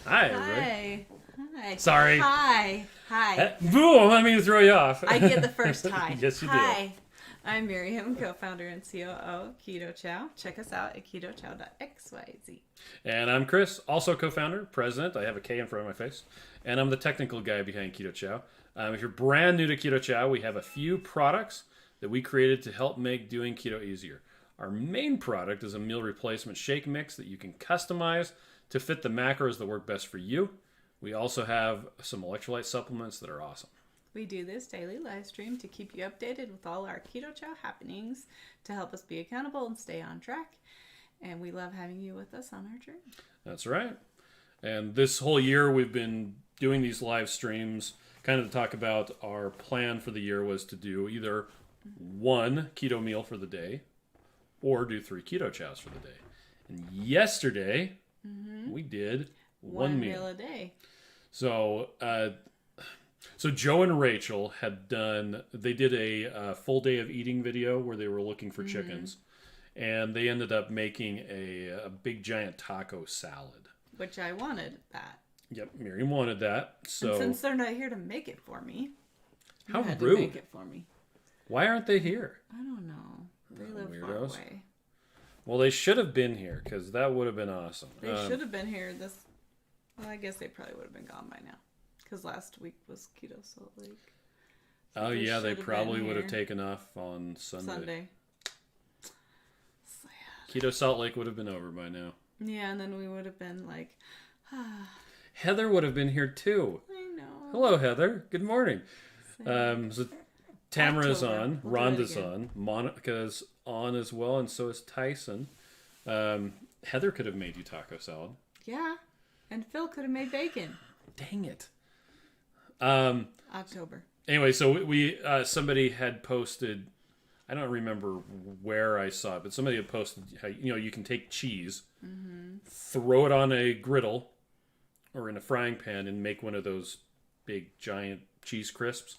Hi, everybody. Hi. Sorry. Hi. Boom! I mean to throw you off. I get the first hi. Yes, you do. Hi. I'm Miriam, co-founder and COO of Keto Chow. Check us out at ketochow.xyz. And I'm Chris, also co-founder, president. I have a K in front of my face. And I'm the technical guy behind Keto Chow. If you're brand new to Keto Chow, we have a few products that we created to help make doing keto easier. Our main product is a meal replacement shake mix that you can customize to fit the macros that work best for you. We also have some electrolyte supplements that are awesome. We do this daily live stream to keep you updated with all our Keto Chow happenings to help us be accountable and stay on track. And we love having you with us on our journey. That's right. And this whole year we've been doing these live streams kind of to talk about our plan for the year was to do either one keto meal for the day or do 3 keto chows for the day. And yesterday we did one meal a day. So Joe and Rachel they did a full day of eating video where they were looking for chickens, and they ended up making a big giant taco salad. Which I wanted that. Yep, Miriam wanted that. So and since they're not here to make it for me, how you had rude! to make it for me. Why aren't they here? I don't know. They live Weirdos. far away. Well, they should have been here because that would have been awesome. They should have been here Well, I guess they probably would have been gone by now. Because last week was Keto Salt Lake. So they probably would have taken off on Sunday. Sad. Keto Salt Lake would have been over by now. Yeah, and then we would have been like, Heather would have been here too. I know. Hello, Heather. Good morning. So Tamara's October. on, We'll do it Rhonda's again. on, Monica's on as well, and so is Tyson. Heather could have made you taco salad. Yeah. And Phil could have made bacon. Dang it. October. Anyway, so we somebody had posted, I don't remember where I saw it, but somebody had posted how you can take cheese, throw it on a griddle or in a frying pan and make one of those big giant cheese crisps.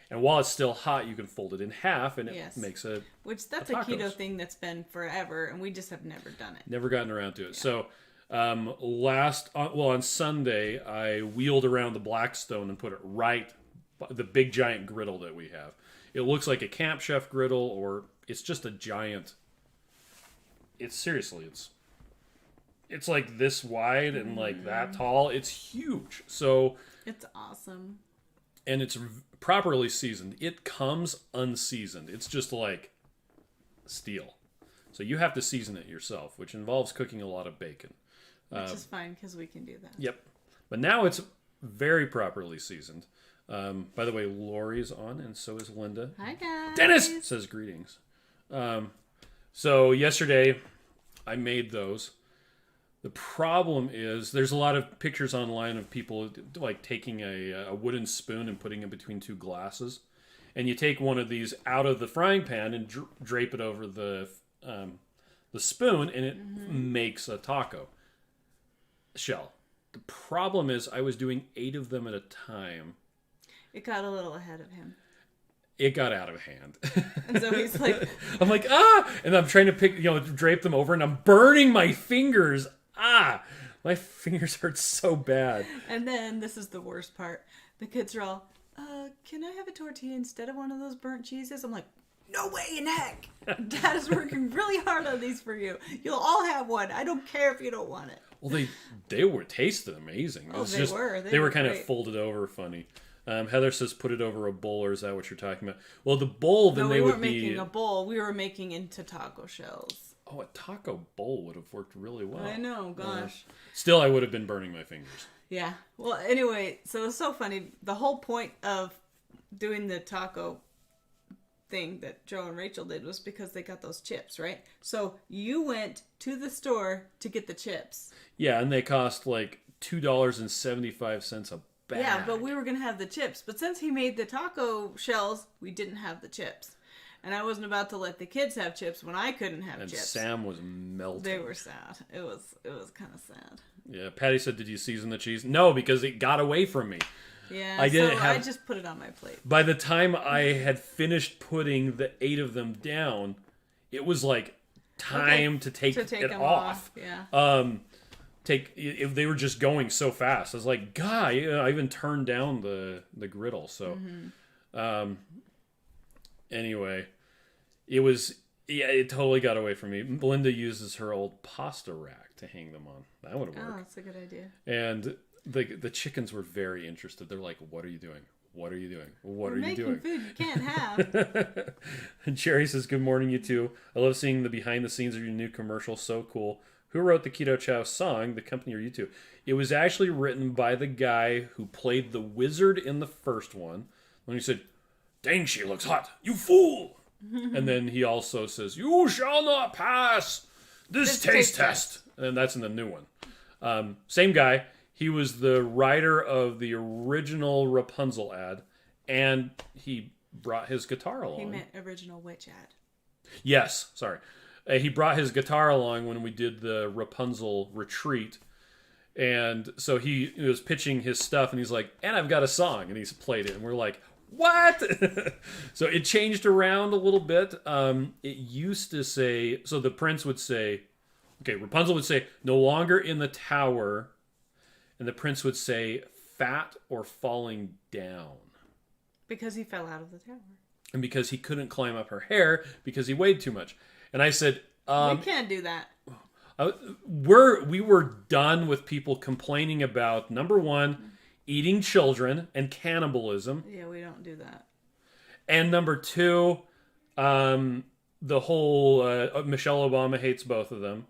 And while it's still hot, you can fold it in half and it makes a Which that's a keto thing that's been forever, and we just have never done it. Never gotten around to it. Yeah. So on Sunday, I wheeled around the Blackstone and put it right by the big giant griddle that we have. It looks like a Camp Chef griddle, or it's just a giant. It's like this wide and like that tall. It's huge. So it's awesome. And it's properly seasoned. It comes unseasoned. It's just like steel. So you have to season it yourself, which involves cooking a lot of bacon. Which is fine because we can do that. Yep. But now it's very properly seasoned. By the way, Lori's on, and so is Linda. Hi, guys. Dennis says greetings. So yesterday, I made those. The problem is there's a lot of pictures online of people like taking a wooden spoon and putting it between 2 glasses. And you take one of these out of the frying pan and drape it over the spoon, and it makes a taco shell. The problem is I was doing 8 of them at a time. It got a little ahead of him. It got out of hand. And so he's like... I'm like, and I'm trying to drape them over, and I'm burning my fingers. My fingers hurt so bad. And then, this is the worst part. The kids are all, can I have a tortilla instead of one of those burnt cheeses? I'm like, no way in heck. Dad is working really hard on these for you. You'll all have one. I don't care if you don't want it. Well, they were tasted amazing. They were kind of folded over funny. Heather says put it over a bowl, or is that what you're talking about? Well, the bowl, then they would be... we weren't making a bowl. We were making into taco shells. Oh, a taco bowl would have worked really well. I know, gosh. Still, I would have been burning my fingers. Yeah. Well, anyway, so it's so funny. The whole point of doing the taco thing that Joe and Rachel did was because they got those chips, right? So you went to the store to get the chips. Yeah, and they cost like $2.75 a bag. Yeah, but we were going to have the chips. But since he made the taco shells, we didn't have the chips. And I wasn't about to let the kids have chips when I couldn't have chips. And Sam was melting. They were sad. It was kind of sad. Yeah, Patty said, did you season the cheese? No, because it got away from me. Yeah, I just put it on my plate. By the time I had finished putting the 8 of them down, it was like time to take it them off. Yeah. if they were just going so fast. I was like, God, I even turned down the griddle. So, anyway, it totally got away from me. Belinda uses her old pasta rack to hang them on. That would work. Oh, that's a good idea. And the chickens were very interested. They're like, "What are you doing? What are you doing? What are you doing?" Making food you can't have. And Jerry says, "Good morning, you two. I love seeing the behind the scenes of your new commercial. So cool. Who wrote the Keto Chow song? The company or you two?" It was actually written by the guy who played the wizard in the first one. When he said, "Dang, she looks hot, you fool!" And then he also says, "You shall not pass this taste test." And that's in the new one. Same guy. He was the writer of the original Rapunzel ad, and he brought his guitar along. He meant original witch ad. Yes, sorry. He brought his guitar along when we did the Rapunzel retreat, and so he was pitching his stuff, and he's like, "And I've got a song," and he's played it, and we're like, "What?" So it changed around a little bit. It used to say, so the prince would say, okay, Rapunzel would say, "No longer in the tower," and the prince would say, "Fat or falling down." Because he fell out of the tower. And because he couldn't climb up her hair because he weighed too much. And I said, we can't do that. We were done with people complaining about, number one, eating children and cannibalism. Yeah, we don't do that. And number two, the whole Michelle Obama hates both of them.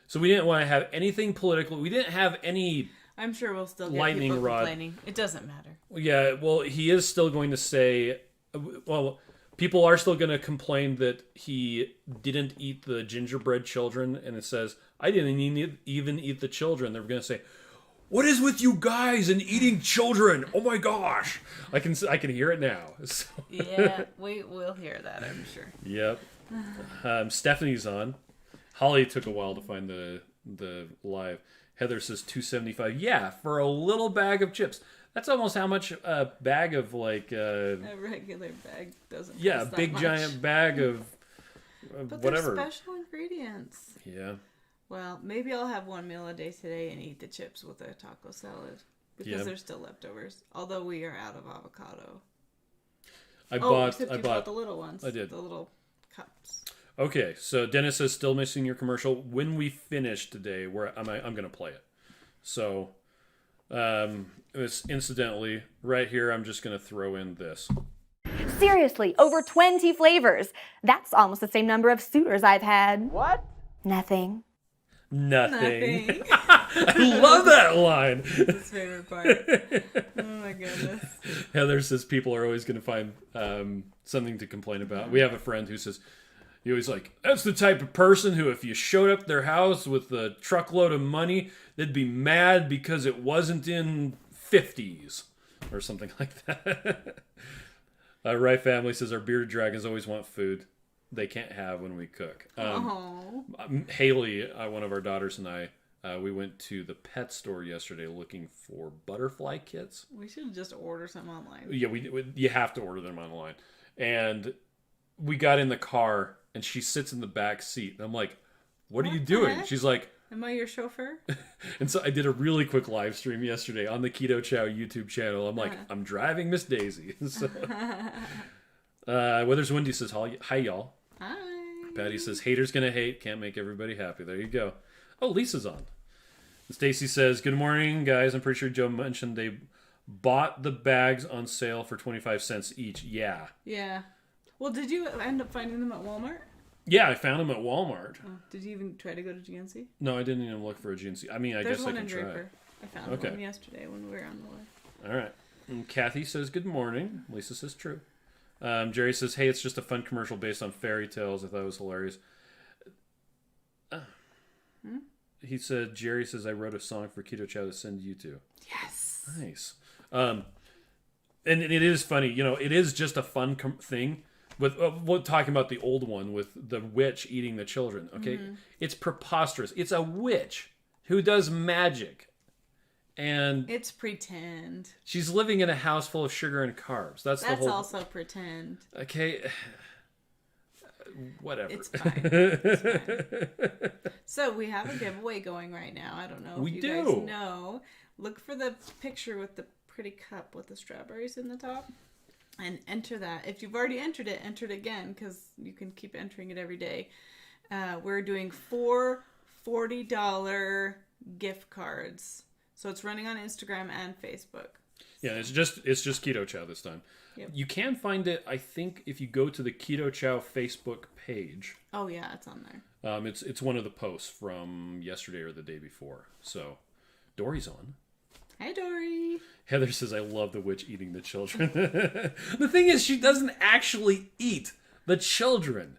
So we didn't want to have anything political. We didn't have any... I'm sure we'll still get lightning people rod. complaining. It doesn't matter. Yeah, well, he is still going to say... Well, people are still going to complain that he didn't eat the gingerbread children, and it says, "I didn't even eat the children." They're going to say, "What is with you guys and eating children? Oh my gosh!" I can hear it now. So. Yeah, we will hear that, I'm sure. Yep. Stephanie's on. Holly took a while to find the live. Heather says $2.75. Yeah, for a little bag of chips. That's almost how much a bag of like... a regular bag doesn't yeah, cost a big that much. giant bag of but whatever. They're special ingredients. Yeah. Well, maybe I'll have one meal a day today and eat the chips with a taco salad. Because there's still leftovers. Although we are out of avocado. Except you bought the little ones. I did. The little cups. Okay, so Dennis says, still missing your commercial. When we finish today, I'm going to play it. So, it's incidentally, right here, I'm just going to throw in this. Seriously, over 20 flavors. That's almost the same number of suitors I've had. What? Nothing. Nothing. I love that line. His favorite part. Oh my goodness. Heather says people are always going to find something to complain about. We have a friend who says, he always like, that's the type of person who, if you showed up at their house with a truckload of money, they'd be mad because it wasn't in 50s or something like that. Right Family says, our bearded dragons always want food they can't have when we cook. Haley, one of our daughters, and I, we went to the pet store yesterday looking for butterfly kits. We should just order some online. Yeah, you have to order them online. And we got in the car, and she sits in the back seat. And I'm like, what are you doing? heck? She's like... Am I your chauffeur? And so I did a really quick live stream yesterday on the Keto Chow YouTube channel. I'm like, I'm driving Miss Daisy. So, Weathers Wendy says, hi, y'all. Hi. Patty says, haters gonna hate, can't make everybody happy. There you go. Oh, Lisa's on. Stacy says, good morning, guys. I'm pretty sure Joe mentioned they bought the bags on sale for 25 cents each. Yeah. Yeah. Well, did you end up finding them at Walmart? Yeah, I found them at Walmart. Oh, did you even try to go to GNC? No, I didn't even look for a GNC. I mean, I guess I can try. Draper. I found one yesterday when we were on the way. All right. And Kathy says, good morning. Lisa says, true. Jerry says, hey, it's just a fun commercial based on fairy tales. I thought it was hilarious. He said, Jerry says, I wrote a song for Keto Chow to send you to. Yes. Nice. And it is funny. You know, it is just a fun thing. With we're talking about the old one with the witch eating the children. Okay, It's preposterous. It's a witch who does magic, and it's pretend. She's living in a house full of sugar and carbs. That's the whole. Also pretend. Okay, whatever. It's fine. It's fine. So we have a giveaway going right now. I don't know if you guys know. Look for the picture with the pretty cup with the strawberries in the top and enter that. If you've already entered it, enter it again because you can keep entering it every day. We're doing 4 $40 gift cards. So it's running on Instagram and Facebook. Yeah, it's just Keto Chow this time. Yep. You can find it, I think, if you go to the Keto Chow Facebook page. Oh yeah, it's on there. It's one of the posts from yesterday or the day before. So, Dory's on. Hi, Dory. Heather says, "I love the witch eating the children." The thing is, she doesn't actually eat the children.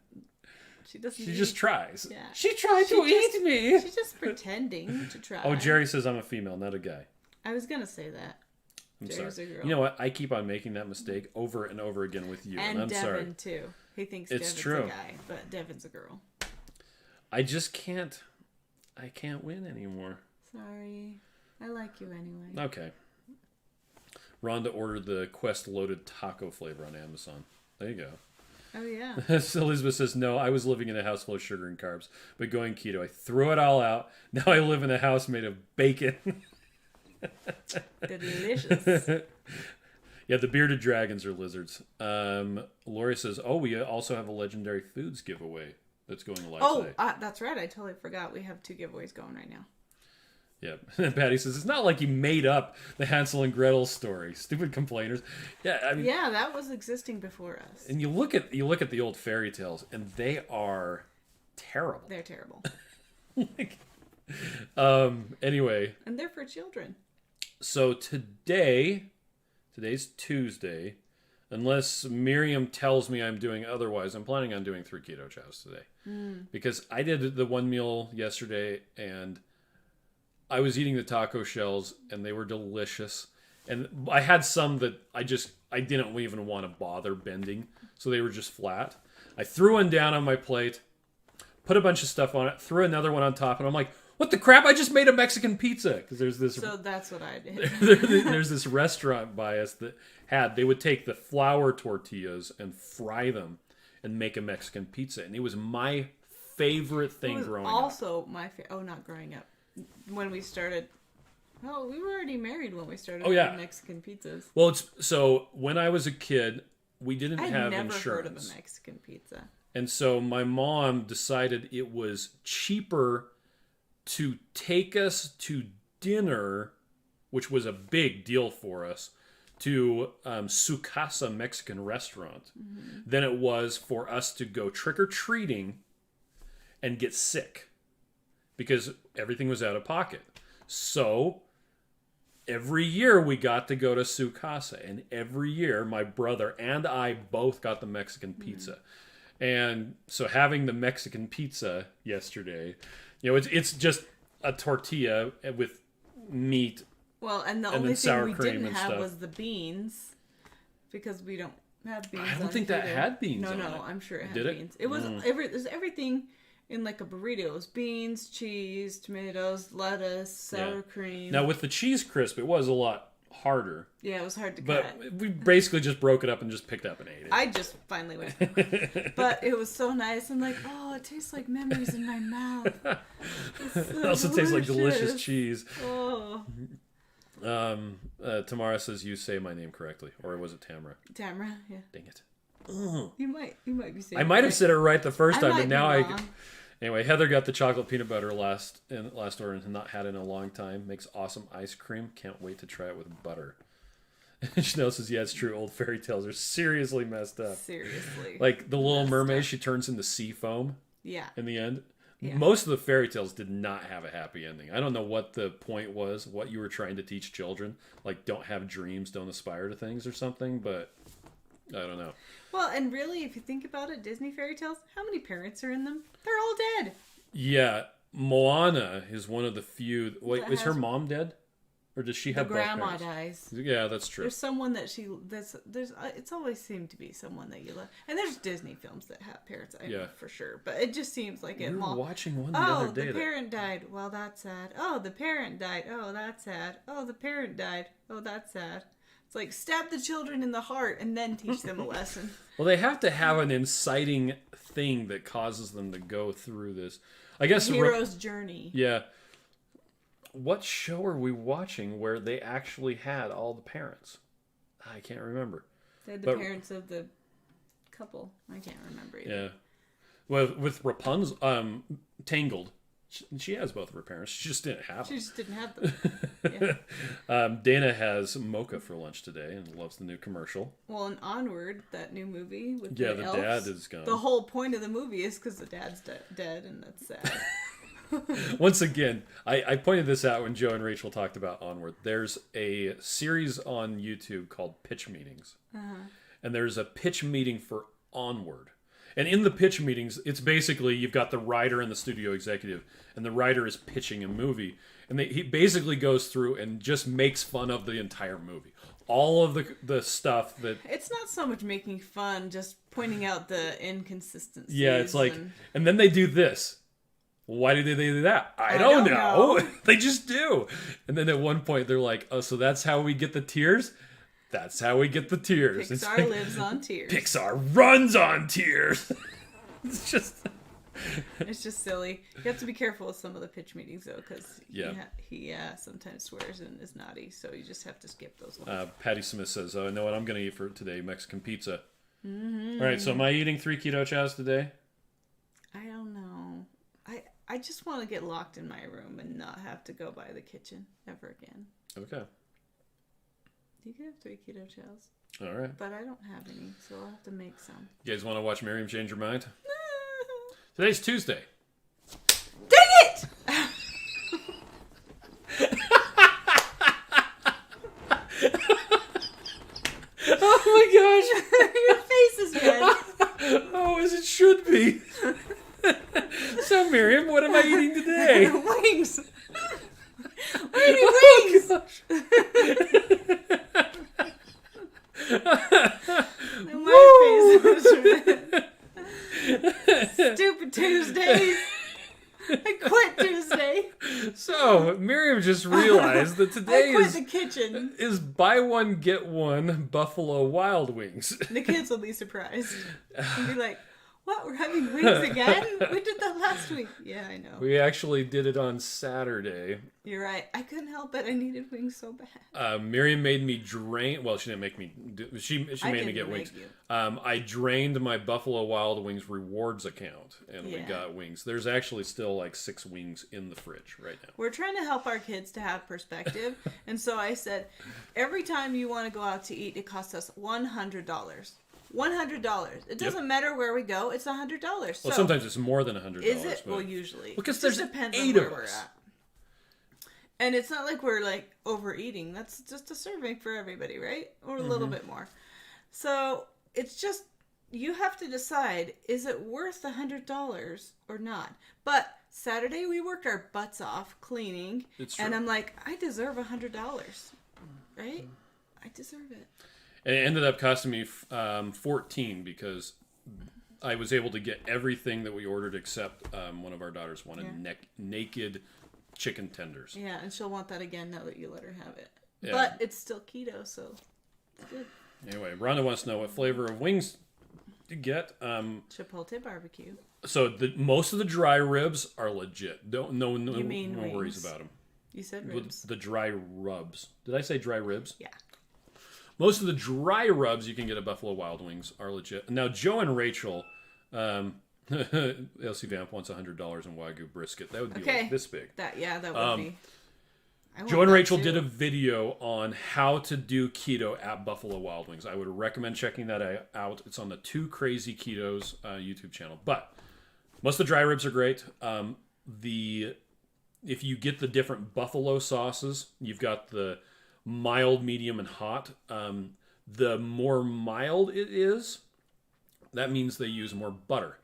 She doesn't. She just tries. Yeah. She tried to eat me. She's just pretending to try. Oh, Jerry says I'm a female, not a guy. I was gonna say that. I'm Jerry's sorry. a girl. You know what? I keep on making that mistake over and over again with you, and I'm Devin sorry. too. He thinks It's Devin's true. a guy, but Devin's a girl. I just can't. I can't win anymore. Sorry. I like you anyway. Okay. Rhonda ordered the Quest loaded taco flavor on Amazon. There you go. Oh yeah. Elizabeth says, "No, I was living in a house full of sugar and carbs, but going keto, I threw it all out. Now I live in a house made of bacon." Delicious. Yeah, the bearded dragons are lizards. Lori says, "Oh, we also have a legendary foods giveaway that's going live today." That's right. I totally forgot. We have 2 giveaways going right now. Yeah. Patty says, "It's not like you made up the Hansel and Gretel story. Stupid complainers." Yeah, I mean, yeah, that was existing before us. and you look at the old fairy tales, and they are terrible. They're terrible. Anyway, And they're for children. so today's Tuesday. Unless Miriam tells me I'm doing otherwise, I'm planning on doing 3 Keto Chows today. Because I did the one meal yesterday, and I was eating the taco shells, and they were delicious. And I had some that I didn't even want to bother bending, so they were just flat. I threw one down on my plate, put a bunch of stuff on it, threw another one on top, and I'm like, what the crap? I just made a Mexican pizza. Because there's this... So that's what I did. there's this restaurant by us that they would take the flour tortillas and fry them and make a Mexican pizza. And it was my favorite thing growing up. Also not growing up. When we started, well, we were already married when we started eating Mexican pizzas. Well, so when I was a kid, we didn't have I'd never insurance. heard of a Mexican pizza. And so my mom decided it was cheaper to take us to dinner, which was a big deal for us, to Su Casa Mexican restaurant, than it was for us to go trick-or-treating and get sick. Because everything was out of pocket. So every year we got to go to Su Casa. And every year my brother and I both got the Mexican pizza. And so having the Mexican pizza yesterday, it's just a tortilla with meat. Well, and the only thing we didn't have was the beans. Because we don't have beans. I don't think that had beans on it. No, I'm sure it had Did beans. It was there's everything in like a burrito. It was beans, cheese, tomatoes, lettuce, sour cream. Now with the cheese crisp, it was a lot harder. Yeah, it was hard to but cut. We basically just broke it up and just picked up and ate it. I just finally went. But it was so nice. I'm like, oh, it tastes like memories in my mouth. It also tastes like delicious cheese. Oh. Tamara says you say my name correctly, or was it Tamara? Tamara, yeah. Dang it. You might be saying. I might have said it right the first time, but now wrong. Anyway, Heather got the chocolate peanut butter last order and not had it in a long time. Makes awesome ice cream. Can't wait to try it with butter. Chanel says, yeah, it's true. Old fairy tales are seriously messed up. Seriously. Like the Little Mermaid, she turns into sea foam. Yeah. In the end. Yeah. Most of the fairy tales did not have a happy ending. I don't know what the point was, what you were trying to teach children. Like, don't have dreams, don't aspire to things or something, but I don't know. Well, and really, if you think about it, Disney fairy tales, how many parents are in them? They're all dead. Yeah, Moana is one of the few. Wait, is her mom dead? Or does she have both grandma parents? dies. Yeah, that's true. There's someone that it's always seemed to be someone that you love. And there's Disney films that have parents, for sure. But it just seems like it. We were watching one the other day. The parent died. Well, that's sad. Oh, the parent died. Oh, that's sad. Oh, the parent died. Oh, that's sad. It's like stab the children in the heart and then teach them a lesson. Well, they have to have an inciting thing that causes them to go through this. I guess Hero's journey. Yeah. What show are we watching where they actually had all the parents? I can't remember. They had the parents of the couple. I can't remember either. Yeah. Well, with Rapunzel, Tangled, she has both of her parents. She just didn't have them. She just didn't have them. Yeah. Dana has mocha for lunch today and loves the new commercial. Well, and Onward, that new movie with the the elves, dad is gone. The whole point of the movie is because the dad's dead, and that's sad. Once again, I pointed this out when Joe and Rachel talked about Onward. There's a series on YouTube called Pitch Meetings. And there's a pitch meeting for Onward. And in the pitch meetings, it's basically you've got the writer and the studio executive, and the writer is pitching a movie. And he basically goes through and just makes fun of the entire movie. All of the stuff that... It's not so much making fun, just pointing out the inconsistencies. Yeah, it's like... And then they do this. Why did they do that? I don't know. They just do. And then at one point, they're like, oh, so that's how we get the tears? That's how we get the tears. Pixar lives on tears. Pixar runs on tears. It's just silly. You have to be careful with some of the pitch meetings, though, because he sometimes swears and is naughty, so you just have to skip those ones. Patty Smith says, oh, I know what I'm going to eat for today, Mexican pizza. All right, so am I eating 3 keto chows today? I don't know. I just want to get locked in my room and not have to go by the kitchen ever again. Okay. You can have 3 keto chows. All right. But I don't have any, so I'll have to make some. You guys want to watch Miriam change her mind? Today's Tuesday. Dang it! Oh my gosh! Your face is red. Oh, as it should be. So, Miriam, what am I eating today? Wings. We're eating wings. My face is red. Stupid Tuesdays. I quit Tuesday. So, Miriam just realized that today the kitchen. is buy one, get one Buffalo Wild Wings. The kids will be surprised. And be like, what? We're having wings again? We did that last week. Yeah, I know. We actually did it on Saturday. You're right. I couldn't help it. I needed wings so bad. Miriam made me drain... Well, she didn't make me... She made me get wings. I drained my Buffalo Wild Wings rewards account, and we got wings. There's actually still like 6 wings in the fridge right now. We're trying to help our kids to have perspective, and so I said, every time you want to go out to eat, it costs us $100. $100. It doesn't matter where we go. It's $100. Well, sometimes it's more than $100. Is it? Well, usually. Because there's depends 8 on where of we're us. at. And it's not like we're like overeating. That's just a serving for everybody, right? Or a little bit more. So it's just, you have to decide, is it worth the $100 or not? But Saturday we worked our butts off cleaning. It's true. And I'm like, I deserve $100, right? I deserve it. And it ended up costing me $14 because I was able to get everything that we ordered except one of our daughters wanted naked chicken tenders. Yeah, and she'll want that again now that you let her have it. Yeah. But it's still keto, so it's good. Anyway, Rhonda wants to know what flavor of wings to get. Chipotle barbecue. So most of the dry ribs are legit. No mean worries wings. about them. You said ribs. The dry rubs. Did I say dry ribs? Yeah. Most of the dry rubs you can get at Buffalo Wild Wings are legit. Now, Joe and Rachel, LC Vamp wants $100 in Wagyu brisket. That would be like this big. That would be. Joe and Rachel did a video on how to do keto at Buffalo Wild Wings. I would recommend checking that out. It's on the Two Crazy Ketos YouTube channel. But most of the dry ribs are great. If you get the different buffalo sauces, you've got the mild, medium, and hot. The more mild it is, that means they use more butter.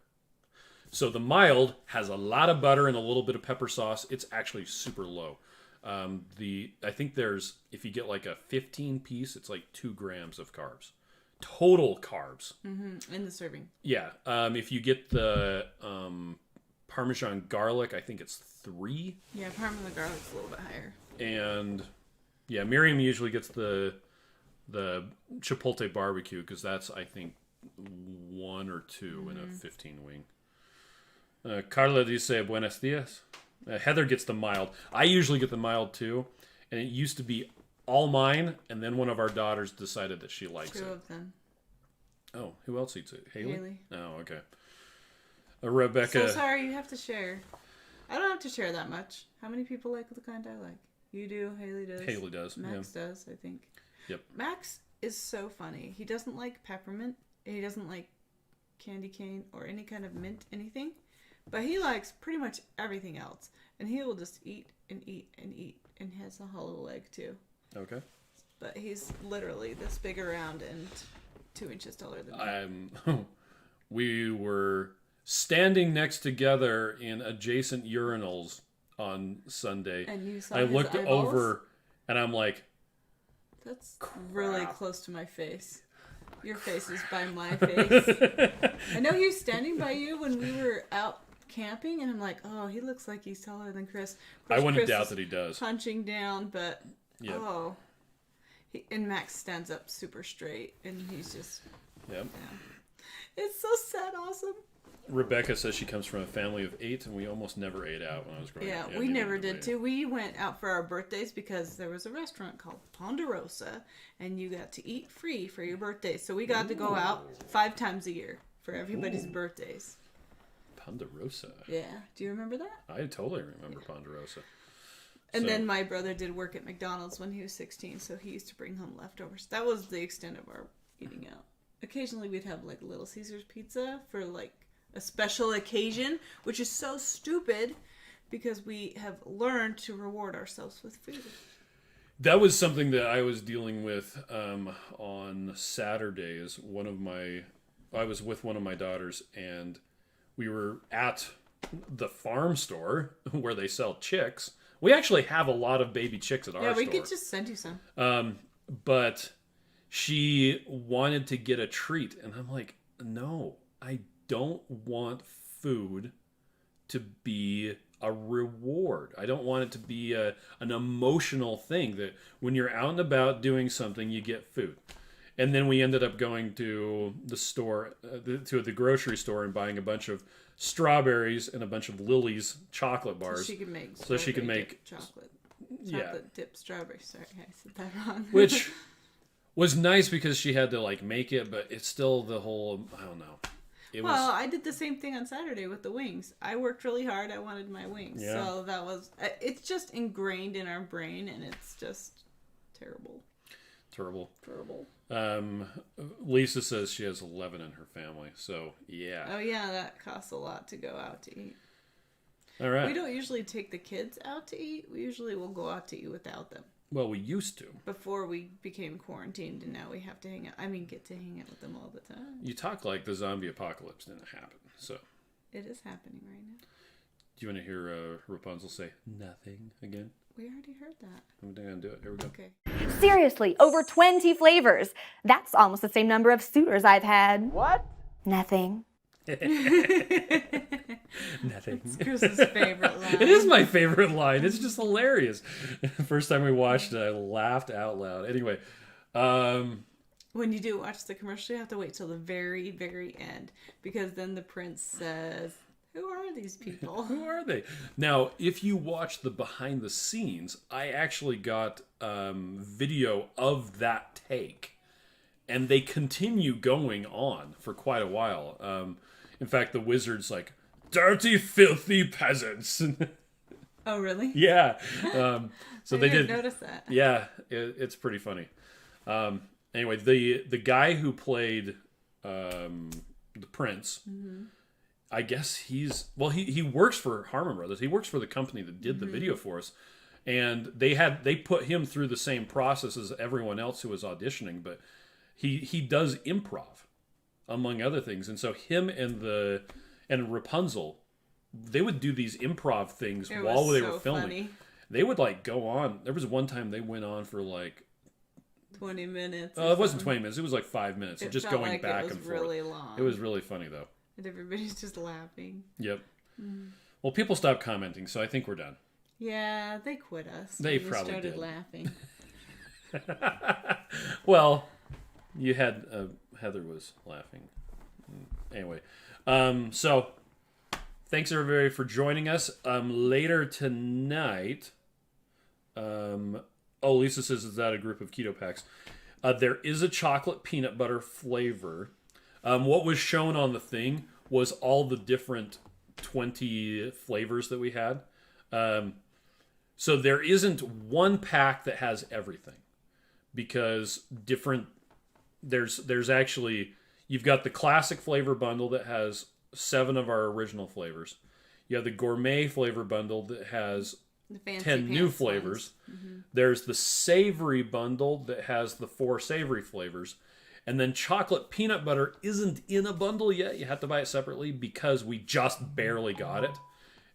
So the mild has a lot of butter and a little bit of pepper sauce. It's actually super low. I think if you get like a 15 piece, it's like 2 grams of carbs. Total carbs. Mm-hmm. In the serving. Yeah. If you get the Parmesan garlic, I think it's 3. Yeah, Parmesan garlic's a little bit higher. And yeah, Miriam usually gets the the Chipotle barbecue, because that's, I think, 1 or 2 in a 15 wing. Carla dice buenos dias. Heather gets the mild. I usually get the mild too, and it used to be all mine, and then one of our daughters decided that she likes 2 it. of them. Oh, who else eats it? Haley? Haley. Oh, okay. Rebecca. So sorry, you have to share. I don't have to share that much. How many people like the kind I like? You do, Haley does. Haley does. Max does, I think. Yep. Max is so funny. He doesn't like peppermint. He doesn't like candy cane or any kind of mint anything. But he likes pretty much everything else. And he will just eat and eat and eat. And he has a hollow leg too. Okay. But he's literally this big around and 2 inches taller than me. We were standing next together in adjacent urinals on Sunday. And you saw I his looked eyeballs? over and I'm like, That's crap. really close to my face. Your face is by my face. I know he was standing by you when we were out camping, and I'm like, oh, he looks like he's taller than Chris. Of course, I wouldn't Chris doubt is that he does. punching down, but Yep. and Max stands up super straight, and he's just Yep. It's so sad, awesome. Rebecca says she comes from a family of 8, and we almost never ate out when I was growing up. Yeah, we never did too. We went out for our birthdays because there was a restaurant called Ponderosa, and you got to eat free for your birthday. So we got to go out 5 times a year for everybody's birthdays. Ponderosa. Yeah, do you remember that? I totally remember Ponderosa. And then my brother did work at McDonald's when he was 16, so he used to bring home leftovers. That was the extent of our eating out. Occasionally we'd have like Little Caesars pizza for like a special occasion, which is so stupid because we have learned to reward ourselves with food. That was something that I was dealing with on Saturdays. I was with one of my daughters, and we were at the farm store where they sell chicks. We actually have a lot of baby chicks at our store. Yeah, we could just send you some. But she wanted to get a treat, and I'm like, no, I don't want food to be a reward. I don't want it to be an emotional thing that when you're out and about doing something, you get food. And then we ended up going to the store, to the grocery store, and buying a bunch of strawberries and a bunch of Lily's chocolate bars. So she could make chocolate dip strawberry. Sorry, I said that wrong. Which was nice because she had to like make it, but it's still the whole, I don't know. I did the same thing on Saturday with the wings. I worked really hard. I wanted my wings. Yeah. So that was, it's just ingrained in our brain, and it's just terrible. Terrible. Terrible. Lisa says she has 11 in her family, so yeah. Oh yeah, that costs a lot to go out to eat. All right. We don't usually take the kids out to eat. We usually will go out to eat without them. Well, we used to. Before we became quarantined, and now we have to hang out. I mean, get to hang out with them all the time. You talk like the zombie apocalypse didn't happen, so. It is happening right now. Do you want to hear Rapunzel say nothing again? We already heard that. I'm going to do it. Here we go. Okay. Seriously, over 20 flavors. That's almost the same number of suitors I've had. What? Nothing. Nothing. It's Chris's favorite line. It is my favorite line. It's just hilarious. First time we watched it, I laughed out loud. Anyway, When you do watch the commercial, you have to wait till the very, very end, because then the prince says, "Who are these people?" who are they? Now, if you watch the behind the scenes, I actually got video of that take, and they continue going on for quite a while. In fact, the wizard's like, "Dirty, filthy peasants." Oh, really? Yeah. So I they didn't did. notice that. Yeah, it's pretty funny. Anyway, the guy who played the prince, I guess he works for Harmon Brothers. He works for the company that did the video for us, and they put him through the same process as everyone else who was auditioning, but he does improv, among other things, and so him and Rapunzel, they would do these improv things It while was they so were filming. funny. They would like go on. There was one time they went on for like 20 minutes. it wasn't 20 minutes. It was like 5 minutes of It just felt going like back it was and forth. really long. It was really funny though. And everybody's just laughing. Yep. Well, people stopped commenting, so I think we're done. Yeah, they quit us. They when we probably started did. laughing. Well, you had Heather was laughing. Anyway, so thanks everybody for joining us. Later tonight, Lisa says is that a group of keto packs? There is a chocolate peanut butter flavor. What was shown on the thing was all the different 20 flavors that we had. So there isn't one pack that has everything, because there's actually, you've got the classic flavor bundle that has 7 of our original flavors. You have the gourmet flavor bundle that has 10 new flavors. Mm-hmm. There's the savory bundle that has the 4 savory flavors. And then chocolate peanut butter isn't in a bundle yet. You have to buy it separately because we just barely got it.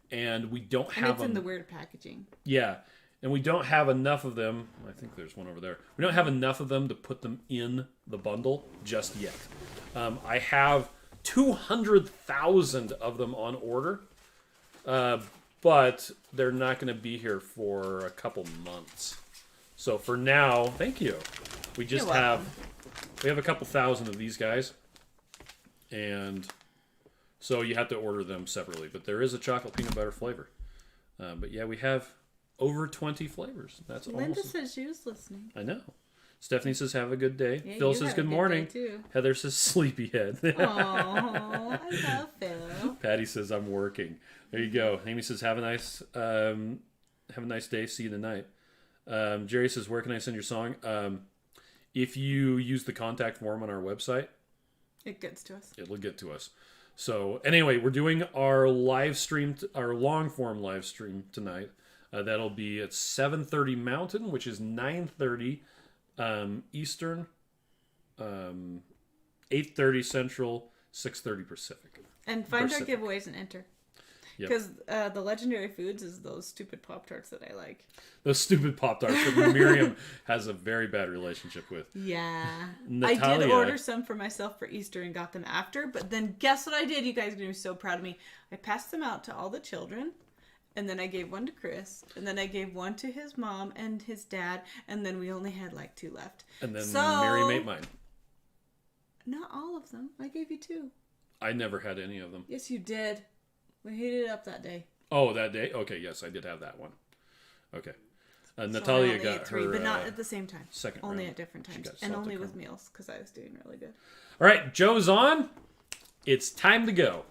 And we don't have it's in the weird packaging. Yeah. And we don't have enough of them. I think there's one over there. We don't have enough of them to put them in the bundle just yet. I have 200,000 of them on order. But they're not going to be here for a couple months. So for now, thank you. We just have a couple thousand of these guys. And so you have to order them separately. But there is a chocolate peanut butter flavor. But yeah, we have over 20 flavors. That's Linda says she was listening. I know. Stephanie says, have a good day. Yeah, Phil says, good morning. Too. Heather says, sleepyhead. Oh, I love Phil. Patty says, I'm working. There you go. Amy says, have a nice day. See you tonight. Jerry says, where can I send your song? If you use the contact form on our website, it gets to us. It'll get to us. So anyway, we're doing our live stream, our long form live stream tonight. That'll be at 7:30 Mountain, which is 9:30 Eastern, 8:30 Central, 6:30 Pacific. And find our giveaways and enter. Because the legendary foods is those stupid Pop-Tarts that I like. Those stupid Pop-Tarts that Miriam has a very bad relationship with. Yeah. Natalia, I did order some for myself for Easter and got them after. But then guess what I did? You guys are going to be so proud of me. I passed them out to all the children. And then I gave one to Chris. And then I gave one to his mom and his dad. And then we only had like 2 left. And then Miriam ate mine. Not all of them. I gave you 2. I never had any of them. Yes, you did. We heated it up that day. Oh, that day? Okay, yes, I did have that one. Okay. Natalia got 3, her... but not at the same time. Second only round. at different times. And only with meals, because I was doing really good. All right, Joe's on. It's time to go.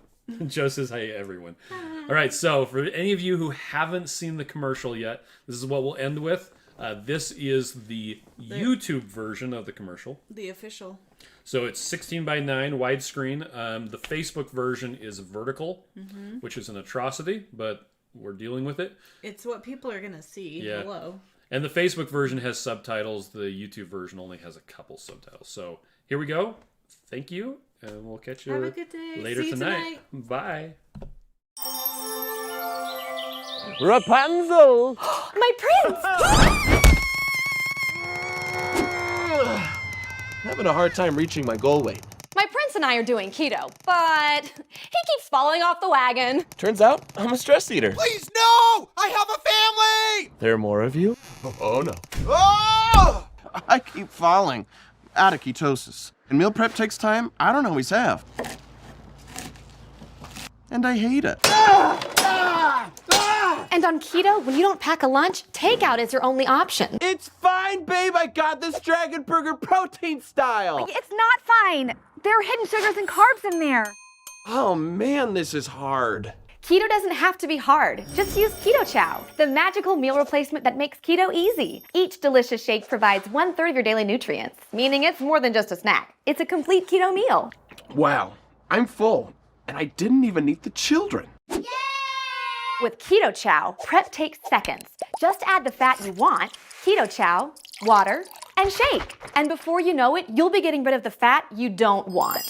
Joe says, hi, everyone. Hi. All right, so for any of you who haven't seen the commercial yet, this is what we'll end with. This is the YouTube version of the commercial. The official. So it's 16:9 widescreen. The Facebook version is vertical, which is an atrocity, but we're dealing with it. It's what people are going to see. Yeah. Hello. And the Facebook version has subtitles. The YouTube version only has a couple subtitles. So here we go. Thank you, and we'll catch you Have a good day. later See you tonight. Bye. Rapunzel! My prince! Having a hard time reaching my goal weight. My prince and I are doing keto, but he keeps falling off the wagon. Turns out I'm a stress eater. Please, no! I have a family! There are more of you? Oh no. Oh! I keep falling out of ketosis. And meal prep takes time I don't always have. And I hate it. And on keto, when you don't pack a lunch, takeout is your only option. It's fine, babe. I got this Dragon Burger protein style. It's not fine. There are hidden sugars and carbs in there. Oh man, this is hard. Keto doesn't have to be hard. Just use Keto Chow, the magical meal replacement that makes keto easy. Each delicious shake provides 1/3 of your daily nutrients, meaning it's more than just a snack. It's a complete keto meal. Wow, I'm full. And I didn't even eat the children. With Keto Chow, prep takes seconds. Just add the fat you want, Keto Chow, water, and shake. And before you know it, you'll be getting rid of the fat you don't want.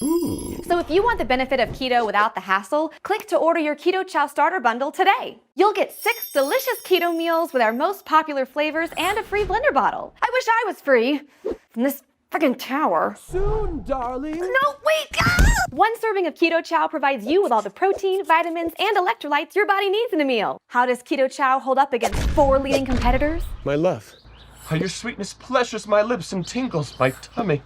Ooh. So if you want the benefit of keto without the hassle, click to order your Keto Chow starter bundle today. You'll get 6 delicious keto meals with our most popular flavors and a free blender bottle. I wish I was free from this freaking tower. Soon, darling. No, wait! Ah! 1 serving of Keto Chow provides you with all the protein, vitamins, and electrolytes your body needs in a meal. How does Keto Chow hold up against 4 leading competitors? My love, How your sweetness pleasures my lips and tingles my tummy.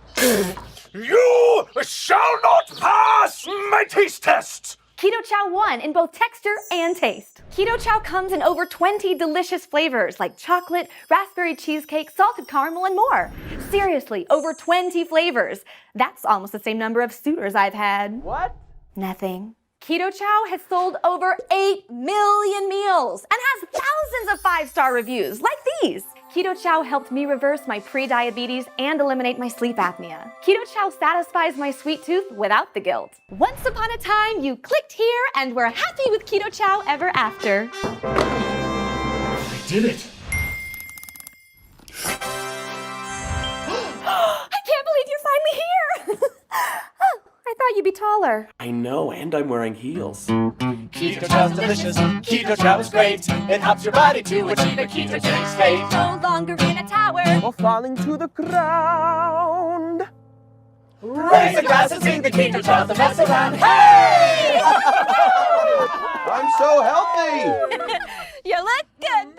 You shall not pass my taste test! Keto Chow won in both texture and taste. Keto Chow comes in over 20 delicious flavors like chocolate, raspberry cheesecake, salted caramel, and more. Seriously, over 20 flavors. That's almost the same number of suitors I've had. What? Nothing. Keto Chow has sold over 8 million meals and has thousands of 5-star reviews like these. Keto Chow helped me reverse my pre-diabetes and eliminate my sleep apnea. Keto Chow satisfies my sweet tooth without the guilt. Once upon a time, you clicked here and were happy with Keto Chow ever after. I did it. I can't believe you're finally here! Oh, I thought you'd be taller. I know, and I'm wearing heels. Keto Chow's delicious. Keto Chow is great. It helps your body to achieve a ketogenic state. No longer in a tower. Or falling to the ground. Raise a glass and sing the Keto Chow the best around. Hey! I'm so healthy! You look good,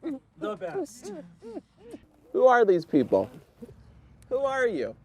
babe. The best. Who are these people? Who are you?